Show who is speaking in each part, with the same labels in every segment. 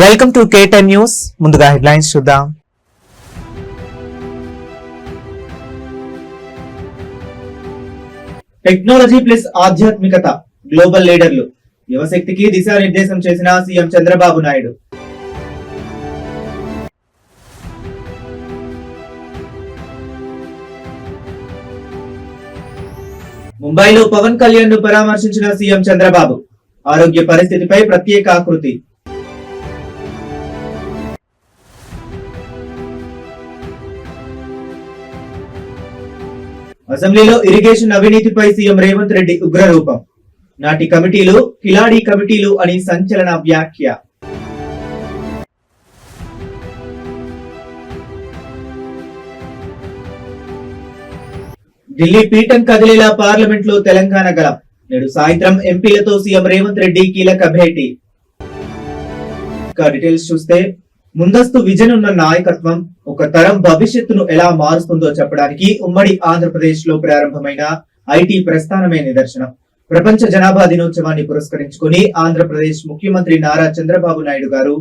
Speaker 1: Welcome to K10 news. ముందుగా headlines చూద్దాం.
Speaker 2: Technology plus ఆధ్యాత్మికత, గ్లోబల్ లీడర్లు, యువశక్తికి దిశానిర్దేశం చేసిన సీఎం చంద్రబాబు నాయుడు. ముంబైలో పవన్ కళ్యాణ్ ను పరామర్శించిన సీఎం చంద్రబాబు. ఆరోగ్య పరిస్థితిపై ప్రత్యేక ఆకృతి. అసెంబ్లీలో ఇరిగేషన్ అవినీతిపై సీఎం రేవంత్ రెడ్డి ఉగ్రరూపం. నాటి కమిటీలు కిలాడీ కమిటీలు అని సంచలన వ్యాఖ్య. ఢిల్లీ పీఠం కదిలేలా పార్లమెంట్ లో తెలంగాణ గలం. నేడు సాయంత్రం ఎంపీలతో సీఎం రేవంత్ రెడ్డి కీలక భేటీ. డీటెయిల్స్ చూస్తే, ముందస్తు విజన్ ఉన్న నాయకత్వం ఒక తరం భవిష్యత్తును ఎలా మారుస్తుందో చెప్పడానికి ఉమ్మడి ఆంధ్రప్రదేశ్ లో ప్రారంభమైన ఐటీ ప్రస్థానమే నిదర్శనం. ప్రపంచ జనాభా దినోత్సవాన్ని పురస్కరించుకుని ఆంధ్రప్రదేశ్ ముఖ్యమంత్రి నారా చంద్రబాబు నాయుడు గారు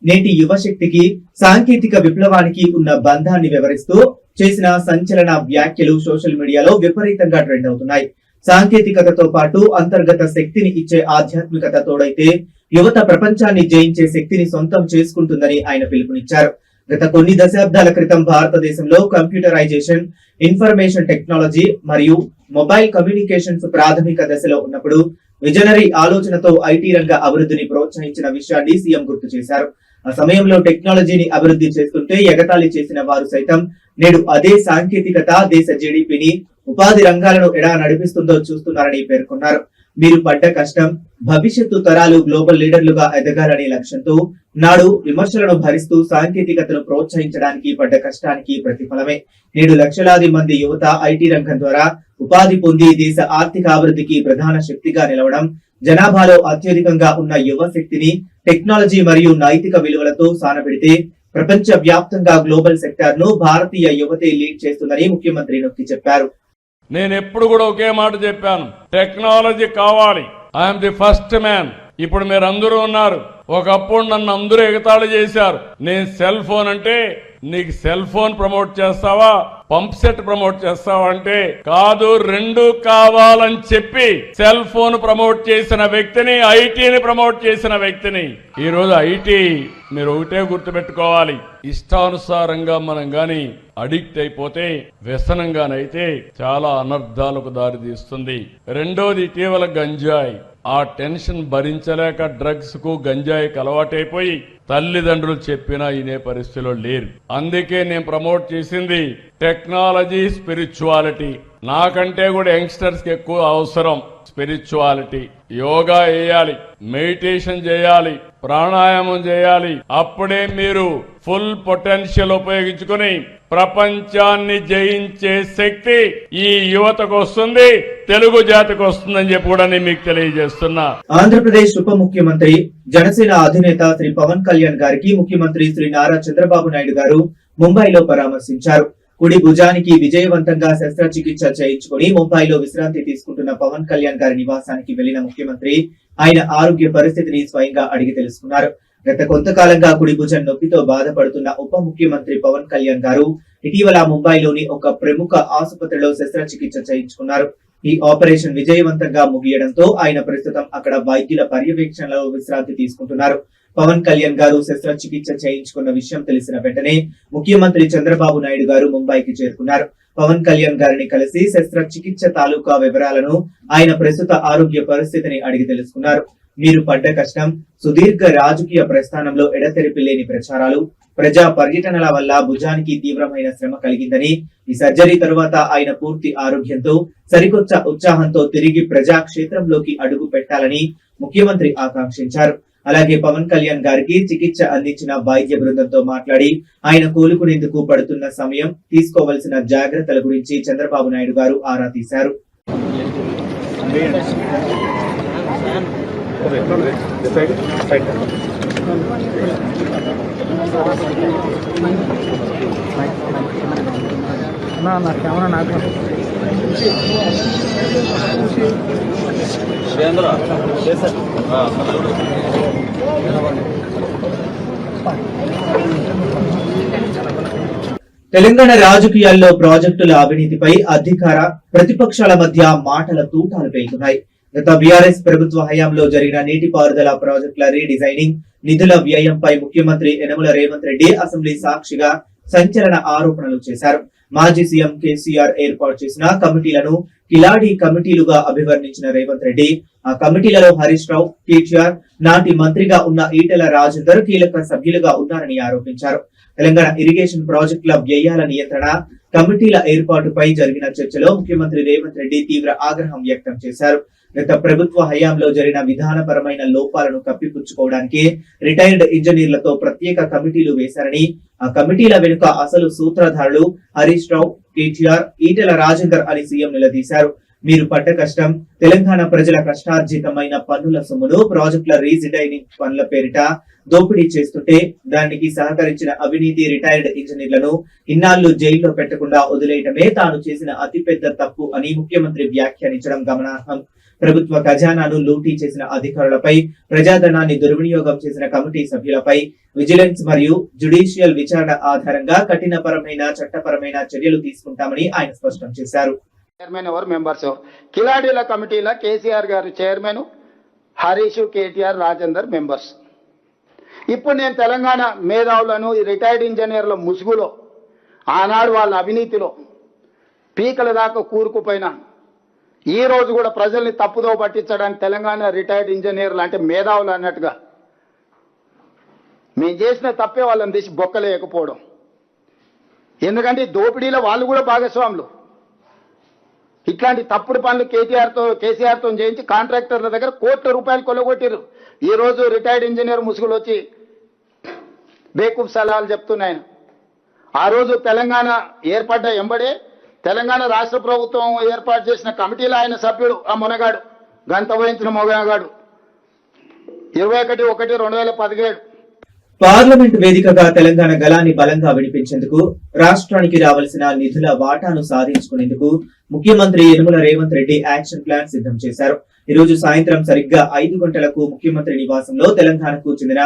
Speaker 2: నేటి యువశక్తికి సాంకేతిక విప్లవానికి ఉన్న బంధాన్ని వివరిస్తూ చేసిన సంచలన వ్యాఖ్యలు సోషల్ మీడియాలో విపరీతంగా ట్రెండ్ అవుతున్నాయి. సాంకేతికతతో పాటు అంతర్గత శక్తిని ఇచ్చే ఆధ్యాత్మికత తోడైతే యువత ప్రపంచాన్ని జయించే శక్తిని సొంతం చేసుకుంటుందని ఆయన పిలుపునిచ్చారు. గత కొన్ని దశాబ్దాల క్రితం భారతదేశంలో కంప్యూటరైజేషన్, ఇన్ఫర్మేషన్ టెక్నాలజీ మరియు మొబైల్ కమ్యూనికేషన్స్ ప్రాథమిక దశలో ఉన్నప్పుడు విజనరీ ఆలోచనతో ఐటీ రంగ అభివృద్ధిని ప్రోత్సహించిన విషయాన్ని సీఎం గుర్తు చేశారు. ఆ సమయంలో టెక్నాలజీని అభివృద్ధి చేస్తుంటే ఎగతాళి చేసిన వారు సైతం నేడు అదే సాంకేతికత దేశ జీడీపీని, ఉపాధి రంగాలను ఎలా నడిపిస్తుందో చూస్తున్నారని పేర్కొన్నారు. మీరు పడ్డ కష్టం భవిష్యత్తు తరాలు గ్లోబల్ లీడర్లుగా ఎదగాలనే లక్ష్యంతో నాడు విమర్శలను భరిస్తూ సాంకేతికతను ప్రోత్సహించడానికి పడ్డ కష్టానికి ప్రతిఫలమే నేడు లక్షలాది మంది యువత ఐటీ రంగం ద్వారా ఉపాధి పొంది దేశ ఆర్థిక అభివృద్ధికి ప్రధాన శక్తిగా నిలవడం. జనాభాలో అత్యధికంగా ఉన్న యువ శక్తిని టెక్నాలజీ మరియు నైతిక విలువలతో సానబెడితే ప్రపంచ వ్యాప్తంగా గ్లోబల్ సెక్టార్ ను భారతీయ యువతే లీడ్ చేస్తుందని ముఖ్యమంత్రి నొక్కి చెప్పారు.
Speaker 3: నేను ఎప్పుడు కూడా ఒకే మాట చెప్పాను, టెక్నాలజీ కావాలి. I'm the first man. ఇప్పుడు మీరు అందరూ ఉన్నారు. ఒకప్పుడు నన్ను అందరూ ఎగతాళి చేశారు. నేను సెల్ ఫోన్ అంటే నీకు సెల్ ఫోన్ ప్రమోట్ చేస్తావా, పంప్ సెట్ ప్రమోట్ చేస్తావా అంటే కాదు, రెండు కావాలని చెప్పి సెల్ ఫోన్ ప్రమోట్ చేసిన వ్యక్తిని, ఐటీని ప్రమోట్ చేసిన వ్యక్తిని. ఈ రోజు ఐటీ మీరు ఒకటే గుర్తుపెట్టుకోవాలి, ఇష్టానుసారంగా మనం గాని అడిక్ట్ అయిపోతే, వ్యసనంగానైతే చాలా అనర్థాలకు దారి తీస్తుంది. రెండోది ఇటీవల గంజాయి. ఆ టెన్షన్ భరించలేక డ్రగ్స్ కు గంజాయికి అలవాటైపోయి తల్లిదండ్రులు చెప్పినా ఇనే పరిస్థితిలో లేరు. అందుకే నేను ప్రమోట్ చేసింది టెక్నాలజీ, స్పిరిచువాలిటీ. నాకంటే కూడా యంగ్స్టర్స్ కి ఎక్కువ అవసరం స్పిరిచువాలిటీ. యోగా చేయాలి, మెడిటేషన్ చేయాలి, ప్రాణాయామం చేయాలి. అప్పుడే మీరు ఫుల్ పొటెన్షియల్ ఉపయోగించుకుని ప్రపంచాన్ని జయించే శక్తి ఈ యువతకు వస్తుంది, తెలుగు జాతికి వస్తుందని చెప్పి కూడా నేను మీకు తెలియజేస్తున్నా.
Speaker 2: ఆంధ్రప్రదేశ్ ఉప ముఖ్యమంత్రి, జనసేన అధినేత శ్రీ పవన్ కళ్యాణ్ గారికి ముఖ్యమంత్రి శ్రీ నారా చంద్రబాబు నాయుడు గారు ముంబైలో పరామర్శించారు. కుడి భుజానికి విజయవంతంగా శస్త్రచికిత్స చేయించుకుని ముంబైలో విశ్రాంతి తీసుకుంటున్న పవన్ కళ్యాణ్ గారి నివాసానికి వెళ్లిన ముఖ్యమంత్రి ఆయన ఆరోగ్య పరిస్థితిని స్వయంగా అడిగి తెలుసుకున్నారు. గత కొంతకాలంగా కుడి భుజం నొప్పితో బాధపడుతున్న ఉప ముఖ్యమంత్రి పవన్ కళ్యాణ్ గారు ఇటీవల ముంబైలోని ఒక ప్రముఖ ఆసుపత్రిలో శస్త్రచికిత్స చేయించుకున్నారు. ఈ ఆపరేషన్ విజయవంతంగా ముగియడంతో ఆయన ప్రస్తుతం అక్కడ వైద్యుల పర్యవేక్షణలో విశ్రాంతి తీసుకుంటున్నారు. పవన్ కళ్యాణ్ గారు శస్త్రచికిత్స చేయించుకున్న విషయం తెలిసిన వెంటనే ముఖ్యమంత్రి చంద్రబాబు నాయుడు గారు ముంబైకి చేరుకున్నారు. పవన్ కళ్యాణ్ గారిని కలిసి శస్త్రచికిత్స తాలూకా వివరాలను, ఆయన ప్రస్తుత ఆరోగ్య పరిస్థితిని అడిగి తెలుసుకున్నారు. మీరు పడ్డ కష్టం, సుదీర్ఘ రాజకీయ ప్రస్థానంలో ఎడతెరిపి లేని ప్రచారాలు, ప్రజా పర్యటనల వల్ల భుజానికి తీవ్రమైన శ్రమ కలిగిందని, ఈ సర్జరీ తరువాత ఆయన పూర్తి ఆరోగ్యంతో, సరికొత్త ఉత్సాహంతో తిరిగి ప్రజా క్షేత్రంలోకి అడుగు పెట్టాలని ముఖ్యమంత్రి ఆకాంక్షించారు. అలాగే పవన్ కళ్యాణ్ గారికి చికిత్స అందించిన వైద్య బృందంతో మాట్లాడి ఆయన కోలుకునేందుకు పడుతున్న సమయం, తీసుకోవాల్సిన జాగ్రత్తల గురించి చంద్రబాబు నాయుడు గారు ఆరా తీశారు.
Speaker 4: నా కెమెరా నాకు
Speaker 2: తెలంగాణ రాజకీయాల్లో ప్రాజెక్టుల అవినీతిపై అధికార ప్రతిపక్షాల మధ్య మాటల తూటాలు పేలుతున్నాయి. గత బీఆర్ఎస్ ప్రభుత్వ హయాంలో జరిగిన నీటిపారుదల ప్రాజెక్టుల రీడిజైనింగ్, నిధుల వ్యయంపై ముఖ్యమంత్రి యనమల రేవంత్ రెడ్డి అసెంబ్లీ సాక్షిగా సంచలన ఆరోపణలు చేశారు. మాజీ సీఎం కేసీఆర్ ఏర్పాటు చేసిన కమిటీలను కిలాడి కమిటీలుగా అభివర్ణించిన రేవంత్ రెడ్డి ఆ కమిటీలలో హరీష్ రావు, కేటీఆర్, నాటి మంత్రిగా ఉన్న ఈటెల రాజేందర్ కీలక సభ్యులుగా ఉన్నారని ఆరోపించారు. తెలంగాణ ఇరిగేషన్ ప్రాజెక్టుల వ్యయాల నియంత్రణ కమిటీల ఏర్పాటుపై జరిగిన చర్చలో ముఖ్యమంత్రి రేవంత్ రెడ్డి తీవ్ర ఆగ్రహం వ్యక్తం చేశారు. గత ప్రభుత్వ హయాంలో జరిగిన విధానపరమైన లోపాలను కప్పిపుచ్చుకోవడానికి రిటైర్డ్ ఇంజనీర్లతో ప్రత్యేక కమిటీలు వేశారని, ఆ కమిటీల వెనుక అసలు సూత్రధారులు హరీష్ రావు, కేటీఆర్, ఈటెల రాజేందర్ అని సీఎం నిలదీశారు. మీరు పడ్డ కష్టం, తెలంగాణ ప్రజల కష్టార్జితమైన పన్నుల సొమ్మును ప్రాజెక్టుల రీడిజైనింగ్ పనుల పేరిట దోపిడీ చేస్తుంటే దానికి సహకరించిన అవినీతి రిటైర్డ్ ఇంజనీర్లను ఇన్నాళ్లు జైల్లో పెట్టకుండా వదిలేయటమే తాను చేసిన అతిపెద్ద తప్పు అని ముఖ్యమంత్రి వ్యాఖ్యానించడం గమనార్హం. ప్రభుత్వ ఖజానాను లూటీ చేసిన అధికారులపై, ప్రజాధనాన్ని దుర్వినియోగం చేసిన కమిటీ సభ్యులపై విజిలెన్స్ మరియు జ్యుడిషియల్ విచారణ ఆధారంగా కఠినపరమైన చట్టపరమైన చర్యలు తీసుకుంటామని ఆయన స్పష్టం చేశారు.
Speaker 4: చైర్మన్ ఎవరు, మెంబర్స్ ఎవరు? కిలాడీల కమిటీల కేసీఆర్ గారు చైర్మన్, హరీష్, కేటీఆర్, రాజేందర్ మెంబర్స్. ఇప్పుడు నేను తెలంగాణ మేధావులను రిటైర్డ్ ఇంజనీర్ల ముసుగులో, ఆనాడు వాళ్ళ అవినీతిలో పీకల దాకా కూరుకుపోయినా ఈ రోజు కూడా ప్రజల్ని తప్పుదో పట్టించడానికి తెలంగాణ రిటైర్డ్ ఇంజనీర్లు అంటే మేధావులు అన్నట్టుగా మేము చేసిన తప్పే వాళ్ళని తీసి బొక్కలేకపోవడం. ఎందుకంటే దోపిడీలో వాళ్ళు కూడా భాగస్వాములు. ఇట్లాంటి తప్పుడు పనులు కేసీఆర్తో చేయించి కాంట్రాక్టర్ల దగ్గర కోట్ల రూపాయలు కొల్లగొట్టారు. ఈ రోజు రిటైర్డ్ ఇంజనీర్ ముసుగులు వచ్చి బేకూఫ్ సలహాలు చెప్తున్నాయన. ఆ రోజు తెలంగాణ ఏర్పడ్డ ఎంబడే తెలంగాణ రాష్ట్ర ప్రభుత్వం ఏర్పాటు చేసిన కమిటీలో ఆయన సభ్యుడు, ఆ మునగాడు, గంత వహించిన మొగగాడు, 21/1/2017.
Speaker 2: పార్లమెంట్ వేదికగా తెలంగాణ గళాన్ని బలంగా వినిపించేందుకు, రాష్ట్రానికి రావాల్సిన నిధుల వాటాను సాధించుకునేందుకు ముఖ్యమంత్రి యనమల రేవంత్ రెడ్డి యాక్షన్ ప్లాన్ సిద్ధం చేశారు. ఈ రోజు సాయంత్రం సరిగ్గా 5 గంటలకు ముఖ్యమంత్రి నివాసంలో తెలంగాణకు చెందిన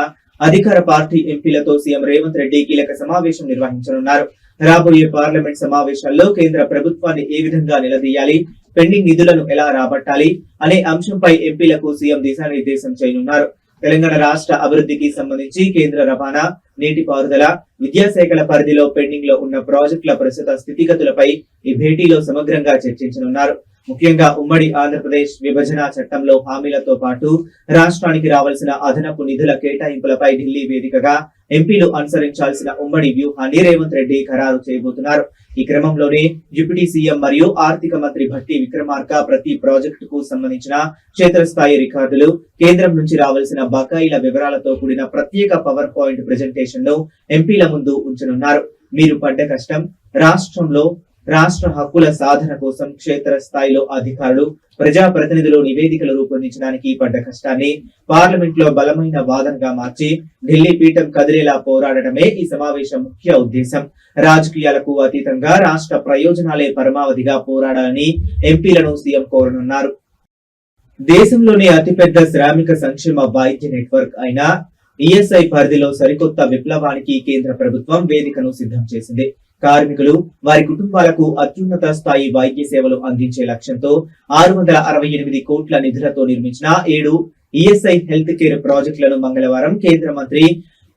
Speaker 2: అధికార పార్టీ ఎంపీలతో సీఎం రేవంత్ రెడ్డి కీలక సమావేశం నిర్వహించనున్నారు. రాబోయే పార్లమెంట్ సమావేశాల్లో కేంద్ర ప్రభుత్వాన్ని ఏ విధంగా నిలదీయాలి, పెండింగ్ నిధులను ఎలా రాబట్టాలి అనే అంశంపై ఎంపీలకు సీఎం దిశానిర్దేశం చేయనున్నారు. తెలంగాణ రాష్ట్ర అభివృద్ధికి సంబంధించి కేంద్ర రవాణా, నీటిపారుదల, విద్యాశాఖల పరిధిలో పెండింగ్ లో ఉన్న ప్రాజెక్టుల ప్రస్తుత స్థితిగతులపై ఈ భేటీలో సమగ్రంగా చర్చించనున్నారు. ముఖ్యంగా ఉమ్మడి ఆంధ్రప్రదేశ్ విభజన చట్టంలో హామీలతో పాటు రాష్ట్రానికి రావాల్సిన అదనపు నిధుల కేటాయింపులపై ఢిల్లీ వేదికగా ఎంపీలు అనుసరించాల్సిన ఉమ్మడి వ్యూహాన్ని రేవంత్ రెడ్డి ఖరారు చేయబోతున్నారు. ఈ క్రమంలోనే డిప్యూటీ సీఎం మరియు ఆర్థిక మంత్రి భట్టి విక్రమార్క ప్రతి ప్రాజెక్టుకు సంబంధించిన క్షేత్రస్థాయి రికార్డులు, కేంద్రం నుంచి రావాల్సిన బకాయిల వివరాలతో కూడిన ప్రత్యేక పవర్ పాయింట్ ప్రెజెంటేషన్ ను ఎంపీల ముందు ఉంచనున్నారు. మీరు పడ్డ కష్టం, రాష్ట్రంలో రాష్ట్ర హక్కుల సాధన కోసం క్షేత్ర స్థాయిలో అధికారులు, ప్రజాప్రతినిధులు నివేదికలు రూపొందించడానికి పడ్డ కష్టాన్ని పార్లమెంట్ లో బలమైన వాదనగా మార్చి ఢిల్లీ పీఠం కదిలేలా పోరాడటమే ఈ సమావేశం ముఖ్య ఉద్దేశం. రాజకీయాలకు అతీతంగా రాష్ట్ర ప్రయోజనాలే పరమావధిగా పోరాడాలని ఎంపీలను సీఎం కోరనున్నారు. దేశంలోనే అతిపెద్ద శ్రామిక సంక్షేమ వైద్య నెట్వర్క్ అయిన ఈఎస్ఐ పరిధిలో సరికొత్త విప్లవానికి కేంద్ర ప్రభుత్వం వేదికను సిద్ధం చేసింది. కార్మికులు, వారి కుటుంబాలకు అత్యున్నత స్థాయి వైద్య సేవలు అందించే లక్ష్యంతో 668 కోట్ల నిధులతో నిర్మించిన 7 ఈఎస్ఐ హెల్త్ కేర్ ప్రాజెక్టులను మంగళవారం కేంద్ర మంత్రి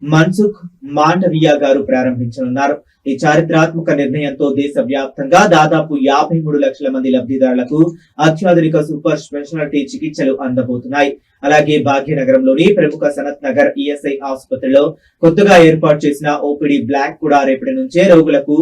Speaker 2: మన్సుఖ్ మాండవియా గారు ప్రారంభించనున్నారు. ఈ చారిత్రాత్మక నిర్ణయంతో దేశ వ్యాప్తంగా దాదాపు 53 లక్షల మంది లబ్ధిదారులకు అత్యాధునిక సూపర్ స్పెషాలిటీ చికిత్సలు అందబోతున్నాయి. అలాగే భాగ్యనగరంలోని ప్రముఖ సనత్ నగర్ ఈఎస్ఐ ఆసుపత్రిలో కొత్తగా ఏర్పాటు చేసిన ఓపీడీ బ్లాక్ కూడా రేపటి నుంచే రోగులకు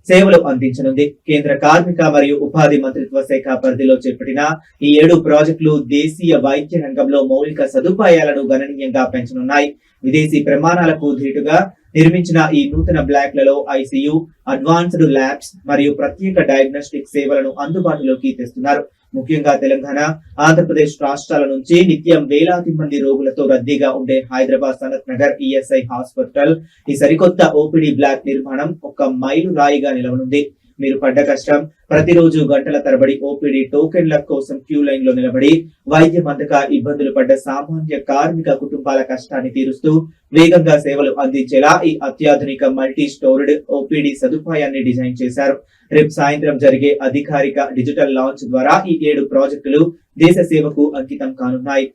Speaker 2: సేవలు అందించనుంది. కేంద్ర కార్మిక మరియు ఉపాధి మంత్రిత్వ శాఖ పరిధిలో చేపట్టిన ఈ 7 ప్రాజెక్టులు దేశీయ వైద్య రంగంలో మౌలిక సదుపాయాలను గణనీయంగా పెంచనున్నాయి. విదేశీ ప్రమాణాలకు ధీటుగా నిర్మించిన ఈ నూతన బ్లాక్లలో ఐసీయూ, అడ్వాన్స్డ్ ల్యాబ్స్ మరియు ప్రత్యేక డయాగ్నోస్టిక్ సేవలను అందుబాటులోకి తెస్తున్నారు. ముఖ్యంగా తెలంగాణ, ఆంధ్రప్రదేశ్ రాష్ట్రాల నుంచి నిత్యం వేలాది మంది రోగులతో రద్దీగా ఉండే హైదరాబాద్ సనత్ నగర్ ఈఎస్ఐ హాస్పిటల్ ఈ సరికొత్త ఓపీడీ బ్లాక్ నిర్మాణం ఒక మైలు రాయిగా నిలవనుంది. మీరు పడ్డ కష్టం ప్రతిరోజు గంటల తరబడి ఓపీడీ టోకెన్ల కోసం క్యూ లైన్ లో నిలబడి వైద్యం అందక ఇబ్బందులు పడ్డ సామాన్య కార్మిక కుటుంబాల కష్టాన్ని తీరుస్తూ వేగంగా సేవలు అందించేలా ఈ అత్యాధునిక మల్టీ స్టోర్డ్ ఓపీడీ సదుపాయాన్ని డిజైన్ చేశారు. రేపు సాయంత్రం జరిగే అధికారిక డిజిటల్ లాంచ్ ద్వారా ఈ 7 ప్రాజెక్టులు దేశ సేవకు అంకితం కానున్నాయి.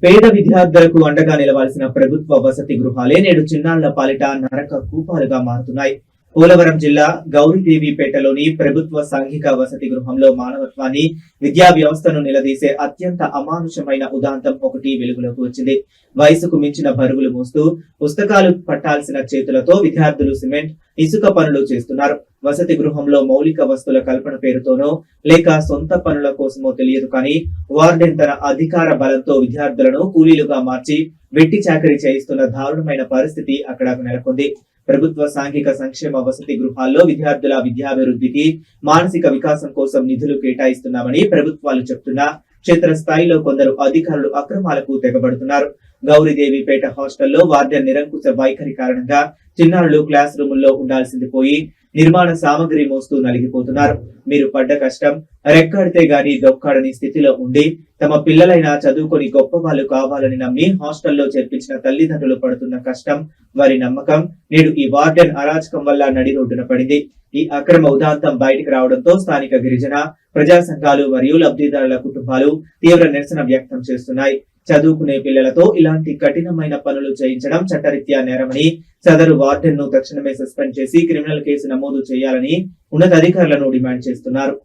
Speaker 2: పేద విద్యార్థులకు అండగా నిలవాల్సిన ప్రభుత్వ వసతి గృహాలే నేడు చిన్నాళ్ల పాలిట నరక కూపాలుగా మారుతున్నాయి. పోలవరం జిల్లా గౌరీదేవిపేటలోని ప్రభుత్వ సాంఘిక వసతి గృహంలో మానవత్వాన్ని, విద్యా వ్యవస్థను నిలదీసే అత్యంత అమానుషమైన ఉదాంతం ఒకటి వెలుగులోకి వచ్చింది. వయసుకు మించిన బరువులు మోస్తూ పుస్తకాలు పట్టాల్సిన చేతులతో విద్యార్థులు సిమెంట్, ఇసుక పనులు చేస్తున్నారు. వసతి గృహంలో మౌలిక వస్తువుల కల్పన పేరుతోనో లేక సొంత పనుల కోసమో తెలియదు కానీ వార్డెన్ తన అధికార బలంతో విద్యార్థులను కూలీలుగా మార్చి వెట్టి చాకరీ చేయిస్తున్న దారుణమైన పరిస్థితి అక్కడ నెలకొంది. ప్రభుత్వ సాంఘిక సంక్షేమ వసతి గృహాల్లో విద్యార్థుల విద్యాభివృద్ధికి, మానసిక వికాసం కోసం నిధులు కేటాయిస్తున్నామని ప్రభుత్వాలు చెప్తున్నా క్షేత్రస్థాయిలో కొందరు అధికారులు అక్రమాలకు తెగబడుతున్నారు. గౌరీదేవిపేట హాస్టల్లో వార్డెన్ నిరంకుశ వైఖరి కారణంగా చిన్నారులు క్లాస్ రూముల్లో ఉండాల్సింది పోయి నిర్మాణ సామగ్రి మోస్తూ నలిగిపోతున్నారు. మీరు పడ్డ కష్టం రెక్కాడితే గాని దొక్కాడని స్థితిలో ఉండి తమ పిల్లలైనా చదువుకొని గొప్ప వాళ్ళు కావాలని నమ్మి హాస్టల్లో చేర్పించిన తల్లిదండ్రులు పడుతున్న కష్టం, వారి నమ్మకం నేడు ఈ వార్డెన్ అరాచకం వల్ల నడి రోడ్డున పడింది. ఈ అక్రమ ఉదాంతం బయటికి రావడంతో స్థానిక గిరిజన ప్రజా సంఘాలు మరియు లబ్ధిదారుల కుటుంబాలు తీవ్ర నిరసన వ్యక్తం చేస్తున్నాయి. చదువుకునే పిల్లలతో ఇలాంటి కఠినమైన పనులు చేయించడం చట్టరీత్యా నేరమని, సదరు వార్డెన్ ను తక్షణమే సస్పెండ్ చేసి క్రిమినల్ కేసు నమోదు చేయాలని ఉన్నతాధికారులను డిమాండ్ చేస్తున్నారు.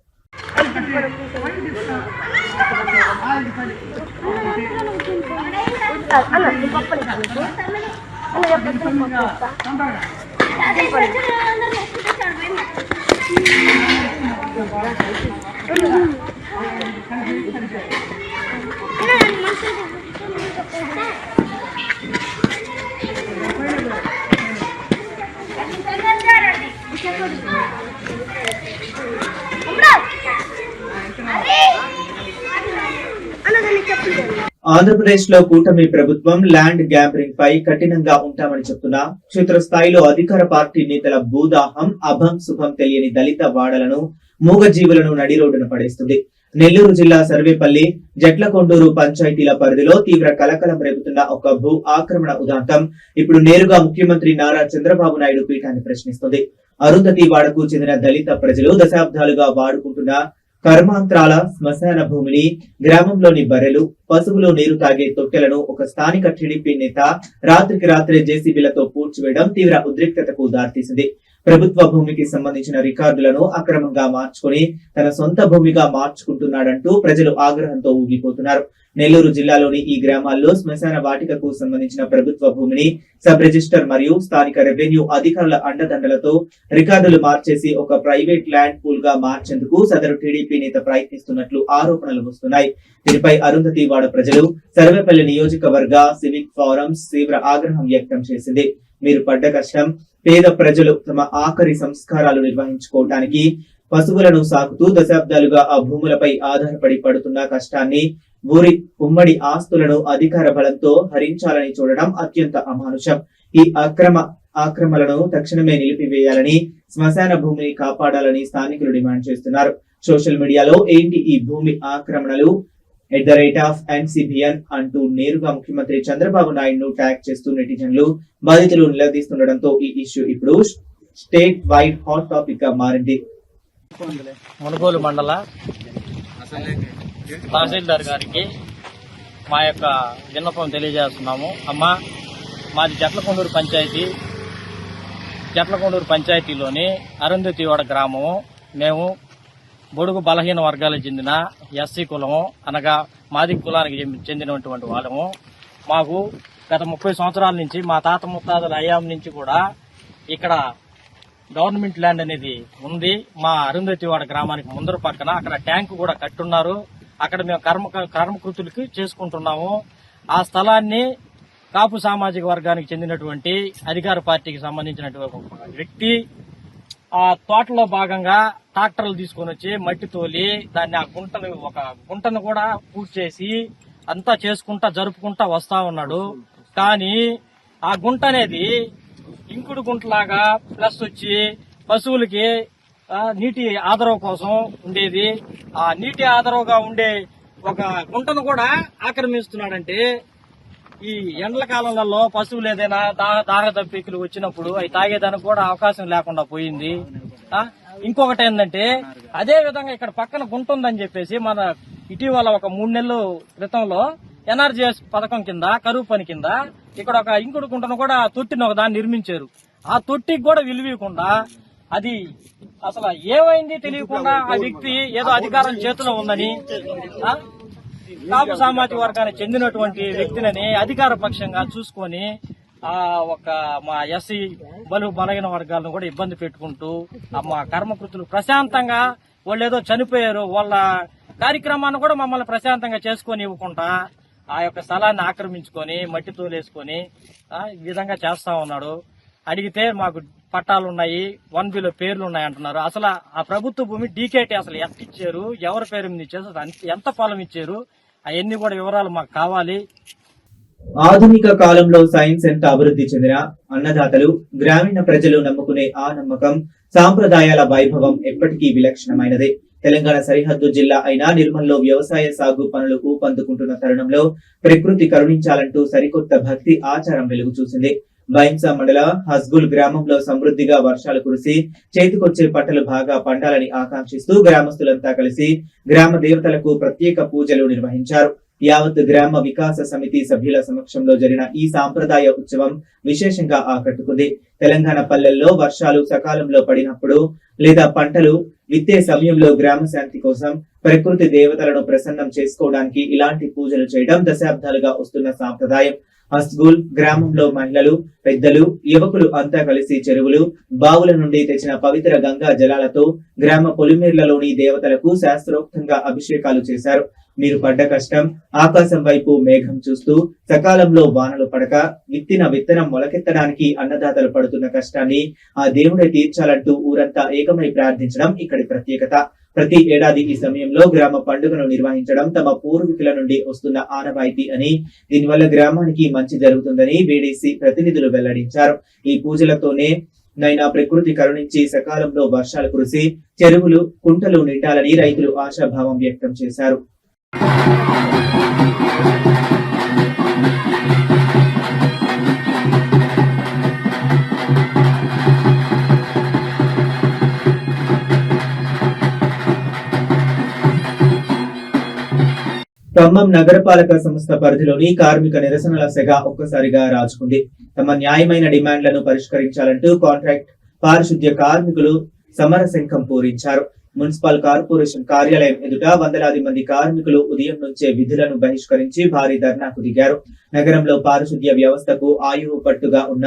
Speaker 2: ఆంధ్రప్రదేశ్ లో కూటమి ప్రభుత్వం ల్యాండ్ గ్యాంబ్లింగ్ పై కఠినంగా ఉంటామని చెప్తున్నా క్షేత్రస్థాయిలో అధికార పార్టీ నేతల భూదాహం అభం శుభం తెలియని దళిత వాడలను, మూగజీవులను నడి రోడ్డున పడేస్తుంది. నెల్లూరు జిల్లా సర్వేపల్లి, జట్లకొండూరు పంచాయతీల పరిధిలో తీవ్ర కలకలం రేపుతున్న ఒక భూ ఆక్రమణ ఉదాంతం ఇప్పుడు నేరుగా ముఖ్యమంత్రి నారా చంద్రబాబు నాయుడు పీఠాన్ని ప్రశ్నిస్తుంది. అరుంధతి వాడకు చెందిన దళిత ప్రజలు దశాబ్దాలుగా వాడుకుంటున్న కర్మాంత్రాల శ్మశాన భూమిని, గ్రామంలోని బర్రెలు, పశువులు నీరు తాగే తొట్టెలను ఒక స్థానిక టీడీపీ నేత రాత్రికి రాత్రే జేసీబీలతో పూడ్చివేయడం తీవ్ర ఉద్రిక్తతకు దారితీసింది. ప్రభుత్వ భూమికి సంబంధించిన రికార్డులను అక్రమంగా మార్చుకుని తన సొంత భూమిగా మార్చుకుంటున్నాడంటూ ప్రజలు ఆగ్రహంతో ఊగిపోతున్నారు. నెల్లూరు జిల్లాలోని ఈ గ్రామాల్లో శ్మశాన వాటికకు సంబంధించిన ప్రభుత్వ భూమిని సబ్ రిజిస్టర్ మరియు స్థానిక రెవెన్యూ అధికారుల అండదండలతో రికార్డులు మార్చేసి ఒక ప్రైవేట్ ల్యాండ్ పూల్ గా మార్చేందుకు సదరు టీడీపీ నేత ప్రయత్నిస్తున్నట్లు ఆరోపణలు వస్తున్నాయి. దీనిపై అరుంధతి వాడ ప్రజలు, సర్వేపల్లి నియోజకవర్గ సివిక్ ఫోరమ్స్ తీవ్ర ఆగ్రహం వ్యక్తం చేసింది. మీరు పడ్డ కష్టం, పేద ప్రజలు తమ ఆఖరి సంస్కారాలు నిర్వహించుకోవటానికి పశువులను సాకుతూ దశాబ్దాలుగా ఆ భూములపై ఆధారపడి పడుతున్న కష్టాన్ని, ఊరి ఉమ్మడి ఆస్తులను అధికార బలంతో హరించాలని చూడడం అత్యంత అమానుషం. ఈ ఆక్రమణలను తక్షణమే నిలిపివేయాలని, శ్మశాన భూమిని కాపాడాలని స్థానికులు డిమాండ్ చేస్తున్నారు. సోషల్ మీడియాలో ఏంటి ఈ భూమి ఆక్రమణలు @NCBN అంటూ నేరుగా ముఖ్యమంత్రి చంద్రబాబు నాయుడును ట్యాగ్ చేస్తూ నెటిజన్లు, బాధితులు నిలదీస్తుండటంతో ఈ ఇష్యూ ఇప్పుడు స్టేట్ వైడ్ హాట్ టాపిక్ గా మారింది.
Speaker 5: మునుగోలు మండల తహసీల్దార్ గారికి మా యొక్క విన్నపం తెలియజేస్తున్నాము. అమ్మా, మాది జట్లకొండూరు పంచాయతీలోని అరుంధతివాడ గ్రామము. మేము బొడుగు బలహీన వర్గాలకు చెందిన ఎస్సీ కులము, అనగా మాది కులానికి చెందినటువంటి వాళ్ళము. మాకు గత 30 సంవత్సరాల నుంచి మా తాత ముత్తాతల హయాం నుంచి కూడా ఇక్కడ గవర్నమెంట్ ల్యాండ్ అనేది ఉంది. మా అరుంధతివాడ గ్రామానికి ముందర పక్కన అక్కడ ట్యాంకు కూడా కట్టున్నారు. అక్కడ మేము కర్మకృతులకి చేసుకుంటున్నాము. ఆ స్థలాన్ని కాపు సామాజిక వర్గానికి చెందినటువంటి అధికార పార్టీకి సంబంధించినటువంటి వ్యక్తి ఆ తోటలో భాగంగా ట్రాక్టర్లు తీసుకొని వచ్చి మట్టి తోలి దాన్ని ఒక గుంటను కూడా పూర్తి చేసి అంతా చేసుకుంటా జరుపుకుంటా వస్తా ఉన్నాడు. కానీ ఆ గుంట అనేది ఇంకుడు గుంటలాగా ప్లస్ వచ్చి పశువులకి నీటి ఆదరవ కోసం ఉండేది. ఆ నీటి ఆదరవగా ఉండే ఒక గుంటను కూడా ఆక్రమిస్తున్నాడంటే ఈ ఎండల కాలంలో పశువులు ఏదైనా దాహ దప్పికలు వచ్చినప్పుడు అవి తాగేదానికి కూడా అవకాశం లేకుండా పోయింది. ఇంకొకటి ఏంటంటే అదే విధంగా ఇక్కడ పక్కన గుంట ఉందని చెప్పేసి మన ఇటీవల ఒక 3 నెలల క్రితంలో ఎన్ఆర్జీఎస్ పథకం కింద కరువు పని కింద ఇక్కడ ఒక ఇంకుడు గుంటను కూడా తొట్టిని ఒక దాన్ని నిర్మించారు. ఆ తొట్టికి కూడా విలువకుండా అది అసలు ఏమైంది తెలియకుండా ఆ వ్యక్తి ఏదో అధికారం చేతిలో ఉందని కాపు సామాజిక వర్గానికి చెందినటువంటి వ్యక్తులని అధికార పక్షంగా చూసుకొని మా ఎస్సీ బలహీన వర్గాలను కూడా ఇబ్బంది పెట్టుకుంటూ మా కర్మకృతులు ప్రశాంతంగా వాళ్ళు ఏదో చనిపోయారు వాళ్ళ కార్యక్రమాన్ని కూడా మమ్మల్ని ప్రశాంతంగా చేసుకొని ఇవ్వకుండా ఆ యొక్క స్థలాన్ని ఆక్రమించుకొని మట్టి తోలేసుకొని ఈ విధంగా చేస్తా ఉన్నాడు. అడిగితే మాకు పట్టాలు ఉన్నాయి, 1B పేర్లు ఉన్నాయి అంటున్నారు. అసలు ఆ ప్రభుత్వ భూమి డీకేటీ అసలు ఎంత ఇచ్చారు, ఎవరి పేరు మీద ఇచ్చారు, ఎంత పొలం ఇచ్చారు, అవన్నీ కూడా వివరాలు మాకు కావాలి.
Speaker 2: ఆధునిక కాలంలో సైన్స్ ఎంత అభివృద్ధి చెందిన అన్నదాతలు గ్రామీణ ప్రజలు నమ్ముకునే ఆ నమ్మకం సాంప్రదాయాల వైభవం ఎప్పటికీ విలక్షణమైనదే. తెలంగాణ సరిహద్దు జిల్లా అయిన నిర్మల్లో వ్యవసాయ సాగు పనులు ఊపందుకుంటున్న తరుణంలో ప్రకృతి కరుణించాలంటూ సరికొత్త భక్తి ఆచారం వెలుగు చూసింది. బైంసా మండల హస్గుల్ గ్రామంలో సమృద్ధిగా వర్షాలు కురిసి చేతికొచ్చే పంటలు బాగా పండాలని ఆకాంక్షిస్తూ గ్రామస్తులంతా కలిసి గ్రామ దేవతలకు ప్రత్యేక పూజలు నిర్వహించారు. యావత్ గ్రామ వికాస సమితి సభ్యుల సమక్షంలో జరిగిన ఈ సాంప్రదాయ ఉత్సవం విశేషంగా ఆకట్టుకుంది. తెలంగాణ పల్లెల్లో వర్షాలు సకాలంలో పడినప్పుడు లేదా పంటలు విత్తే సమయంలో గ్రామ శాంతి కోసం ప్రకృతి దేవతలను ప్రసన్నం చేసుకోవడానికి ఇలాంటి పూజలు చేయడం దశాబ్దాలుగా వస్తున్న సాంప్రదాయం. హస్గుల్ గ్రామంలో మహిళలు, పెద్దలు, యువకులు అంతా కలిసి చెరువులు, బావుల నుండి తెచ్చిన పవిత్ర గంగా జలాలతో గ్రామ పొలిమేర్లలోని దేవతలకు శాస్త్రోక్తంగా అభిషేకాలు చేశారు. మీరు పడ్డ కష్టం ఆకాశం వైపు మేఘం చూస్తూ సకాలంలో వానలు పడక విత్తిన విత్తనం మొలకెత్తడానికి అన్నదాతలు పడుతున్న కష్టాన్ని ఆ దేవుడే తీర్చాలంటూ ఊరంతా ఏకమై ప్రార్థించడం ఇక్కడి ప్రత్యేకత. ప్రతి ఏడాది ఈ సమయంలో గ్రామ పండుగను నిర్వహించడం తమ పూర్వీకుల నుండి వస్తున్న ఆనవాయితీ అని, దీనివల్ల గ్రామానికి మంచి జరుగుతుందని బీడీసీ ప్రతినిధులు వెల్లడించారు. ఈ పూజలతోనే నైనా ప్రకృతి కరుణించి సకాలంలో వర్షాలు కురిసి చెరువులు, కుంటలు నిండాలని రైతులు ఆశాభావం వ్యక్తం చేశారు. ఖమ్మం నగరపాలక సంస్థ పరిధిలోని కార్మిక నిరసనల సెగ ఒక్కసారిగా రాజుకుంది. తమ న్యాయమైన డిమాండ్లను పరిష్కరించాలంటూ కాంట్రాక్ట్ పారిశుద్ధ్య కార్మికులు సమరశంఖం పూరించారు. మున్సిపల్ కార్పొరేషన్ కార్యాలయం ఎదుట వందలాది మంది కార్మికులు ఉదయం నుంచే విధులను బహిష్కరించి భారీ ధర్నాకు దిగారు. నగరంలో పారిశుద్ధ్య వ్యవస్థకు ఆయువు పట్టుగా ఉన్న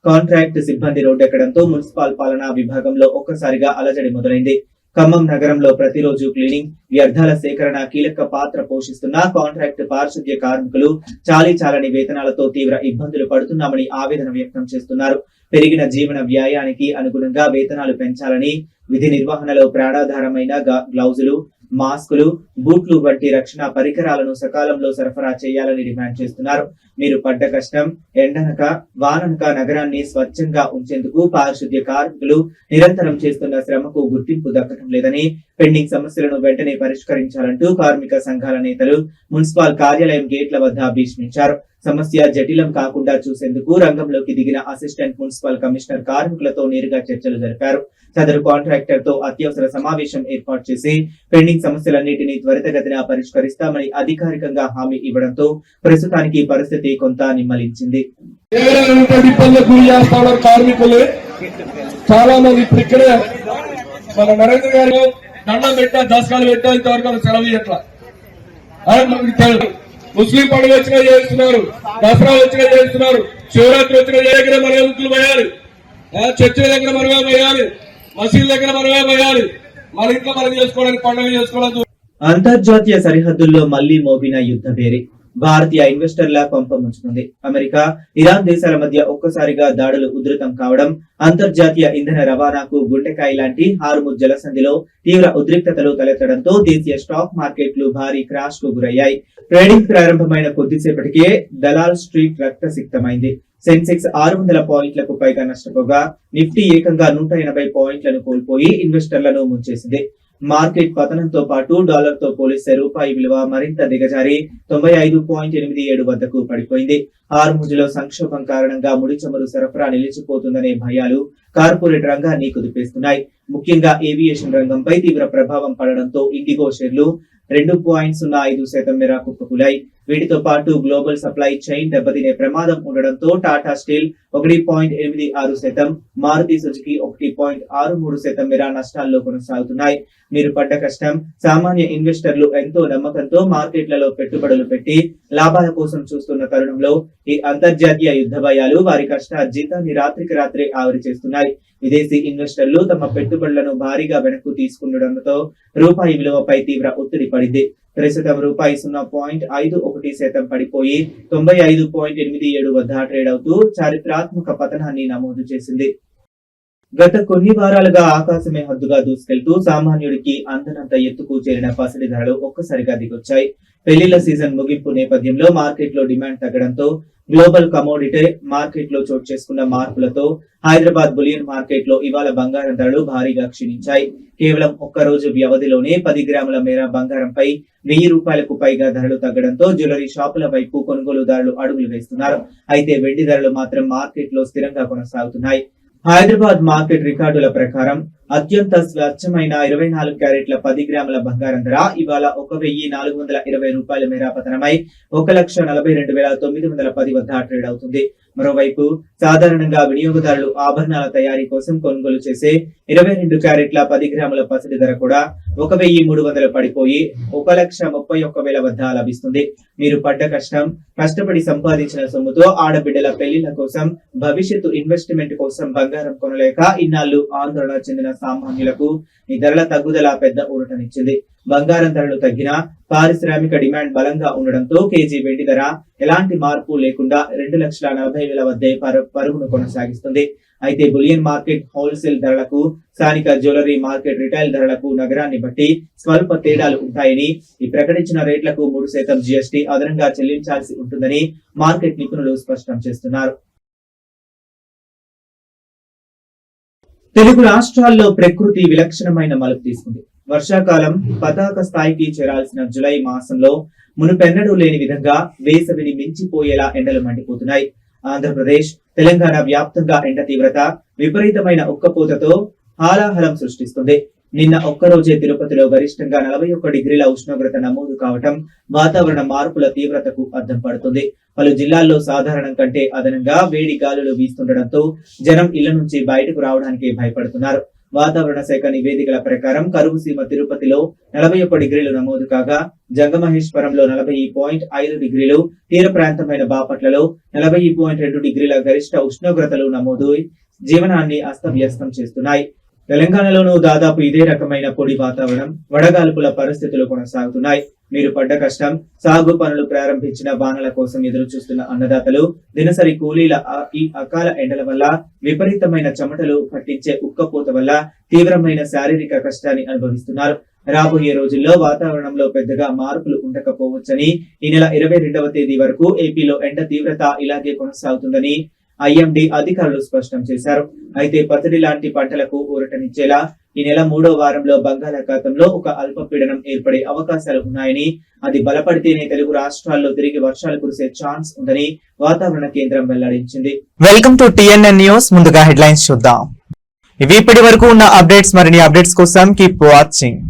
Speaker 2: కాంట్రాక్ట్ సిబ్బంది రోడ్డెక్కడంతో మున్సిపల్ పాలనా విభాగంలో ఒక్కసారిగా అలజడి మొదలైంది. ఖమ్మం నగరంలో ప్రతిరోజు క్లీనింగ్, వ్యర్థాల సేకరణ కీలక పాత్ర పోషిస్తున్న కాంట్రాక్ట్ పారిశుద్ధ్య కార్మికులు చాలీచాలని వేతనాలతో తీవ్ర ఇబ్బందులు పడుతున్నామని ఆవేదన వ్యక్తం చేస్తున్నారు. పెరిగిన జీవన వ్యయానికి అనుగుణంగా వేతనాలు పెంచాలని, విధి నిర్వహణలో ప్రాణాధారమైన గ్లౌజులు, మాస్కులు, బూట్లు వంటి రక్షణ పరికరాలను సకాలంలో సరఫరా చేయాలని డిమాండ్ చేస్తున్నారు. మీరు పడ్డ కష్టం ఎండనక వాననక నగరాన్ని స్వచ్ఛంగా ఉంచేందుకు పారిశుద్ధ్య కార్మికులు నిరంతరం చేస్తున్న శ్రమకు గుర్తింపు దక్కడం లేదని, పెండింగ్ సమస్యలను వెంటనే పరిష్కరించాలంటూ కార్మిక సంఘాల నేతలు మున్సిపల్ కార్యాలయం గేట్ల వద్ద భీష్మించారు. సమస్య జటిలం కాకుండా చూసేందుకు రంగంలోకి దిగిన అసిస్టెంట్ మున్సిపల్ కమిషనర్ కార్మికులతో నేరుగా చర్చలు జరిపారు. సదరు కాంట్రాక్టర్ తో అత్యవసర సమావేశం ఏర్పాటు చేసి పెండింగ్ సమస్యలన్నింటినీ త్వరితగతిన పరిష్కరిస్తామని అధికారికంగా హామీ ఇవ్వడంతో ప్రస్తుతానికి పరిస్థితి కొంత నిమ్మలించింది.
Speaker 6: చాలా మంది ఇప్పుడు ఇక్కడే మన నరేంద్ర గారు దండం పెట్టా, దశకాలు పెట్టా, ఇంతవరకు సెలవు ఇట్లా ముస్లిం పండుగ వచ్చినా చేస్తున్నారు, దసరా వచ్చినా చేస్తున్నారు, శివరాత్రి వచ్చినా దగ్గర మన ఎదుగులు పోయాలి, చర్చిల దగ్గర మనమే పోయాలి, మసీదుల దగ్గర మనమే పోయాలి, మన ఇంట్లో మనం చేసుకోవడానికి పండుగ చేసుకోవడానికి.
Speaker 2: అంతర్జాతీయ సరిహద్దుల్లో మళ్లీ మోగిన యుద్ధ భేరి. భారతీయ ఇన్వెస్టర్ల కొంపముంచుతుంది. అమెరికా, ఇరాన్ దేశాల మధ్య ఒక్కసారిగా దాడులు ఉధృతం కావడం, అంతర్జాతీయ ఇంధన రవాణాకు గుండెకాయ లాంటి హార్ముజ్ జలసంధిలో తీవ్ర ఉద్రిక్తతలు తలెత్తడంతో దేశీయ స్టాక్ మార్కెట్లు భారీ క్రాష్ కు గురయ్యాయి. ట్రేడింగ్ ప్రారంభమైన కొద్దిసేపటికే దలాల్ స్ట్రీట్ రక్తసిక్తమైంది. సెన్సెక్స్ 600 పాయింట్లకు పైగా నష్టపోగా నిఫ్టీ ఏకంగా 180 పాయింట్లను కోల్పోయి ఇన్వెస్టర్లను ముంచేసింది. మార్కెట్ పతనంతో పాటు డాలర్ తో పోలిస్తే రూపాయి విలువ మరింత దిగజారి 95.87 వద్దకు పడిపోయింది. హార్ముజ్లో సంక్షోభం కారణంగా ముడి చమురు సరఫరా నిలిచిపోతుందనే భయాలు కార్పొరేట్ రంగాన్ని కుదిపేస్తున్నాయి. ముఖ్యంగా ఏవియేషన్ రంగంపై తీవ్ర ప్రభావం పడడంతో ఇండిగో షేర్లు 2.05% మేర కుప్పకూలాయి. వీటితో పాటు గ్లోబల్ సప్లై చైన్ దెబ్బతినే ప్రమాదం ఉండడంతో టాటా స్టీల్ 1.86%, మారుతి సుజుకి 1.63% మేర నష్టాల్లో కొనసాగుతున్నాయి. మీరు పడ్డ కష్టం. సామాన్య ఇన్వెస్టర్లు ఎంతో నమ్మకంతో మార్కెట్లలో పెట్టుబడులు పెట్టి లాభాల కోసం చూస్తున్న తరుణంలో ఈ అంతర్జాతీయ యుద్ధ భయాలు వారి కష్టార్జితాన్ని రాత్రికి రాత్రే ఆవిరి చేస్తున్నాయి. విదేశీ ఇన్వెస్టర్లు తమ పెట్టుబడులను భారీగా వెనక్కు తీసుకుండడంతో రూపాయి విలువపై తీవ్ర ఒత్తిడి పడింది. ప్రస్తుతం రూపాయి 0.51% పడిపోయి 95.87 వద్ద ట్రేడ్ అవుతూ చారిత్రాత్మక పతనాన్ని నమోదు చేసింది. గత కొన్ని వారాలుగా ఆకాశమే హద్దుగా దూసుకెళ్తూ సామాన్యుడికి అందనంత ఎత్తుకు చేరిన పసిడి ధరలు ఒక్కసారిగా దిగొచ్చాయి. పెళ్లిళ్ల సీజన్ ముగింపు నేపథ్యంలో మార్కెట్ లో డిమాండ్ తగ్గడంతో గ్లోబల్ కమోడిటీ మార్కెట్ లో చోటు చేసుకున్న మార్పులతో హైదరాబాద్ బులియన్ మార్కెట్ లో ఇవాళ బంగారం ధరలు భారీగా క్షీణించాయి. కేవలం ఒక్క రోజు వ్యవధిలోనే 10 గ్రాముల మేర బంగారంపై 1000 రూపాయలకు పైగా ధరలు తగ్గడంతో జ్యువెలరీ షాపుల వైపు కొనుగోలుదారులు అడుగులు వేస్తున్నారు. అయితే వెండి ధరలు మాత్రం మార్కెట్ లో స్థిరంగా కొనసాగుతున్నాయి. హైదరాబాద్ మార్కెట్ రికార్డుల ప్రకారం అత్యంత స్వచ్ఛమైన 24 క్యారెట్ల 10 గ్రాముల బంగారం ధర ఇవాళ 1420 రూపాయల మేర పతనమై 1,42,910 వద్ద ట్రేడ్ అవుతుంది. మరోవైపు సాధారణంగా వినియోగదారులు ఆభరణాల తయారీ కోసం కొనుగోలు చేసే 22 క్యారెట్ల 10 గ్రాముల పసిడి ధర కూడా 1,300 పడిపోయి 1,31,000 వద్ద లభిస్తుంది. మీరు పడ్డ కష్టం, కష్టపడి సంపాదించిన సొమ్ముతో ఆడబిడ్డల పెళ్లిళ్ల కోసం, భవిష్యత్తు ఇన్వెస్ట్మెంట్ కోసం బంగారం కొనలేక ఇన్నాళ్లు ఆందోళన చెందిన సామాన్యులకు ఈ ధరల తగ్గుదల పెద్ద ఊరటనిచ్చింది. బంగారం ధరలు తగ్గినా పారిశ్రామిక డిమాండ్ బలంగా ఉండడంతో కేజీ వెండి ధర ఎలాంటి మార్పు లేకుండా 2,40,000 వద్దే పరుగును కొనసాగిస్తుంది. అయితే బులియన్ మార్కెట్ హోల్సేల్ ధరలకు, స్థానిక జ్యువెలరీ మార్కెట్ రిటైల్ ధరలకు నగరాన్ని బట్టి స్వల్ప తేడాలు ఉంటాయని, ఈ ప్రకటించిన రేట్లకు 3% జీఎస్టీ అదనంగా చెల్లించాల్సి ఉంటుందని మార్కెట్ నిపుణులు స్పష్టం చేస్తున్నారు. తెలుగు రాష్ట్రాల్లో ప్రకృతి విలక్షణమైన మలుపు తీసుకుంది. వర్షాకాలం పతాక స్థాయికి చేరాల్సిన జులై మాసంలో మునుపెన్నడూ లేని విధంగా వేసవిని మించిపోయేలా ఎండలు మండిపోతున్నాయి. ఆంధ్రప్రదేశ్, తెలంగాణ వ్యాప్తంగా ఎండ తీవ్రత విపరీతమైన ఉక్కపోతతో హాలాహలం సృష్టిస్తుంది. నిన్న ఒక్కరోజే తిరుపతిలో గరిష్టంగా 41 డిగ్రీల ఉష్ణోగ్రత నమోదు కావటం వాతావరణ మార్పుల తీవ్రతకు అద్దం పడుతుంది. పలు జిల్లాల్లో సాధారణం కంటే అదనంగా వేడి గాలులు వీస్తుండటంతో జనం ఇళ్ల నుంచి బయటకు రావడానికి భయపడుతున్నారు. వాతావరణ శాఖ నివేదికల ప్రకారం కరువుసీమ తిరుపతిలో 41 డిగ్రీలు నమోదు కాగా, జంగమహేశ్వరంలో 40.5 డిగ్రీలు, తీర ప్రాంతమైన బాపట్లలో 40.2 డిగ్రీల గరిష్ట ఉష్ణోగ్రతలు నమోదు జీవనాన్ని అస్తవ్యస్తం చేస్తున్నాయి. తెలంగాణలోనూ దాదాపు ఇదే రకమైన పొడి వాతావరణం, వడగాల్పుల పరిస్థితులు కొనసాగుతున్నాయి. మీరు పడ్డ కష్టం, సాగు పనులు ప్రారంభించిన వానల కోసం ఎదురు చూస్తున్న అన్నదాతలు దినసరి కూలీల ఈ అకాల ఎండల వల్ల, విపరీతమైన చెమటలు పట్టించే ఉక్కపోత వల్ల తీవ్రమైన శారీరక కష్టాన్ని అనుభవిస్తున్నారు. రాబోయే రోజుల్లో వాతావరణంలో పెద్దగా మార్పులు ఉండకపోవచ్చని, ఈ నెల 22వ తేదీ వరకు ఏపీలో ఎండ తీవ్రత ఇలాగే కొనసాగుతుందని ఐఎండీ అధికారులు స్పష్టం చేశారు. అయితే పసిడి లాంటి పంటలకు ఊరటనిచ్చేలా ఈ నెల 3వ వారంలో బంగాళాఖాతంలో ఒక అల్పపీడనం ఏర్పడే అవకాశాలు ఉన్నాయని, అది బలపడితేనే తెలుగు రాష్ట్రాల్లో తిరిగి వర్షాలు కురిసే ఛాన్స్ ఉందని వాతావరణ కేంద్రం వెల్లడించింది.
Speaker 1: Welcome to TNN news. ముందుగా హెడ్లైన్స్ చూద్దాం. ఇవి ఇప్పటి వరకు ఉన్న అప్డేట్స్. మరిన్ని అప్డేట్స్ కోసం కీప్ వాచింగ్.